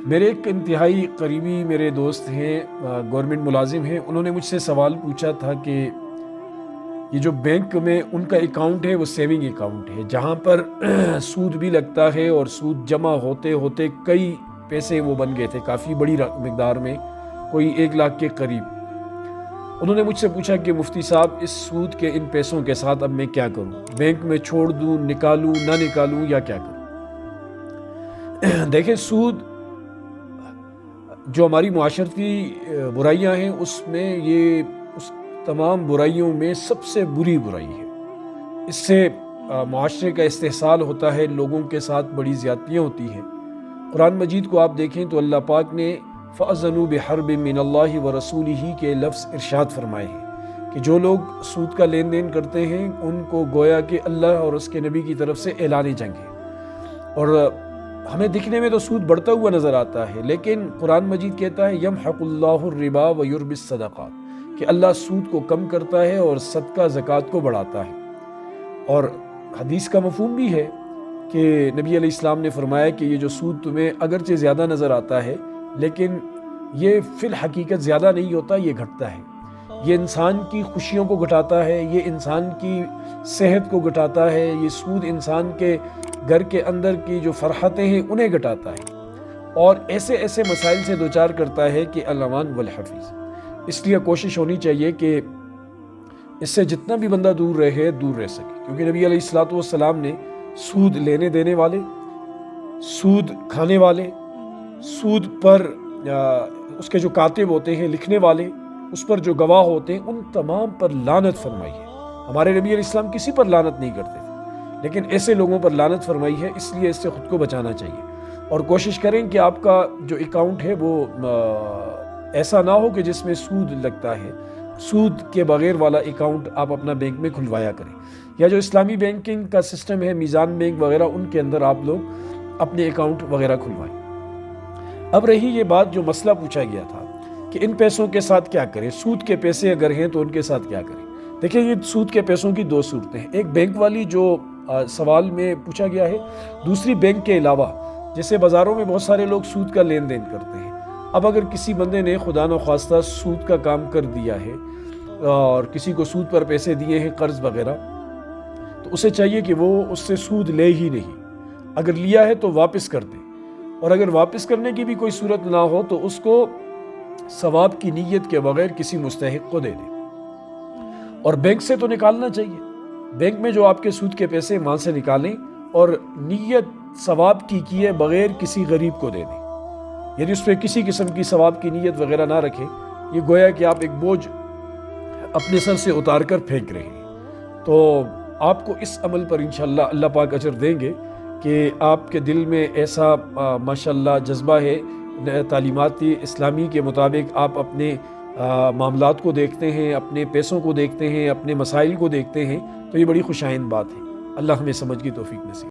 میرے ایک انتہائی قریبی میرے دوست ہیں، گورنمنٹ ملازم ہیں. انہوں نے مجھ سے سوال پوچھا تھا کہ یہ جو بینک میں ان کا اکاؤنٹ ہے وہ سیونگ اکاؤنٹ ہے جہاں پر سود بھی لگتا ہے اور سود جمع ہوتے ہوتے کئی پیسے وہ بن گئے تھے، کافی بڑی مقدار میں، کوئی 1 لاکھ کے قریب. انہوں نے مجھ سے پوچھا کہ مفتی صاحب اس سود کے ان پیسوں کے ساتھ اب میں کیا کروں، بینک میں چھوڑ دوں، نکالوں نہ نکالوں یا کیا کروں. دیکھیں، سود جو ہماری معاشرتی برائیاں ہیں اس میں یہ اس تمام برائیوں میں سب سے بری برائی ہے. اس سے معاشرے کا استحصال ہوتا ہے، لوگوں کے ساتھ بڑی زیادتیاں ہوتی ہیں. قرآن مجید کو آپ دیکھیں تو اللہ پاک نے فَأَذَنُوا بِحَرْبٍ مِّنَ اللَّهِ وَرَسُولِهِ کے لفظ ارشاد فرمائے ہیں کہ جو لوگ سود کا لین دین کرتے ہیں ان کو گویا کہ اللہ اور اس کے نبی کی طرف سے اعلان جنگ ہے. اور ہمیں دکھنے میں تو سود بڑھتا ہوا نظر آتا ہے، لیکن قرآن مجید کہتا ہے یمحق اللہ الربا ویربی الصدقات، کہ اللہ سود کو کم کرتا ہے اور صدقہ زکوٰۃ کو بڑھاتا ہے. اور حدیث کا مفہوم بھی ہے کہ نبی علیہ السلام نے فرمایا کہ یہ جو سود تمہیں اگرچہ زیادہ نظر آتا ہے لیکن یہ فی الحقیقت زیادہ نہیں ہوتا، یہ گھٹتا ہے. یہ انسان کی خوشیوں کو گھٹاتا ہے، یہ انسان کی صحت کو گھٹاتا ہے، یہ سود انسان کے گھر کے اندر کی جو فرحتیں ہیں انہیں گھٹاتا ہے اور ایسے ایسے مسائل سے دوچار کرتا ہے کہ الامان والحفیظ. اس لیے کوشش ہونی چاہیے کہ اس سے جتنا بھی بندہ دور رہ سکے، کیونکہ نبی علیہ السلام نے سود لینے دینے والے، سود کھانے والے، سود پر اس کے جو کاتب ہوتے ہیں، لکھنے والے، اس پر جو گواہ ہوتے ہیں، ان تمام پر لعنت فرمائی ہے. ہمارے نبی علیہ السلام کسی پر لعنت نہیں کرتے تھے، لیکن ایسے لوگوں پر لعنت فرمائی ہے. اس لیے اس سے خود کو بچانا چاہیے اور کوشش کریں کہ آپ کا جو اکاؤنٹ ہے وہ ایسا نہ ہو کہ جس میں سود لگتا ہے. سود کے بغیر والا اکاؤنٹ آپ اپنا بینک میں کھلوایا کریں، یا جو اسلامی بینکنگ کا سسٹم ہے، میزان بینک وغیرہ، ان کے اندر آپ لوگ اپنے اکاؤنٹ وغیرہ کھلوائیں. اب رہی یہ بات جو مسئلہ پوچھا گیا تھا کہ ان پیسوں کے ساتھ کیا کریں، سود کے پیسے اگر ہیں تو ان کے ساتھ کیا کریں. دیکھیں، یہ سود کے پیسوں کی 2 صورتیں ہیں. ایک بینک والی جو سوال میں پوچھا گیا ہے، دوسری بینک کے علاوہ جیسے بازاروں میں بہت سارے لوگ سود کا لین دین کرتے ہیں. اب اگر کسی بندے نے خدا نخواستہ سود کا کام کر دیا ہے اور کسی کو سود پر پیسے دیے ہیں، قرض وغیرہ، تو اسے چاہیے کہ وہ اس سے سود لے ہی نہیں. اگر لیا ہے تو واپس کر دے، اور اگر واپس کرنے کی بھی کوئی صورت نہ ہو تو اس کو ثواب کی نیت کے بغیر کسی مستحق کو دے دے. اور بینک سے تو نکالنا چاہیے، بینک میں جو آپ کے سود کے پیسے وہاں سے نکالیں اور نیت ثواب کی کیے بغیر کسی غریب کو دے دیں. یعنی اس پہ کسی قسم کی ثواب کی نیت وغیرہ نہ رکھیں. یہ گویا کہ آپ ایک بوجھ اپنے سر سے اتار کر پھینک رہے ہیں. تو آپ کو اس عمل پر انشاءاللہ اللہ پاک اجر دیں گے کہ آپ کے دل میں ایسا ماشاءاللہ جذبہ ہے، تعلیمات اسلامی کے مطابق آپ اپنے معاملات کو دیکھتے ہیں، اپنے پیسوں کو دیکھتے ہیں، اپنے مسائل کو دیکھتے ہیں، تو یہ بڑی خوشائند بات ہے. اللہ ہمیں سمجھ کی توفیق نصیب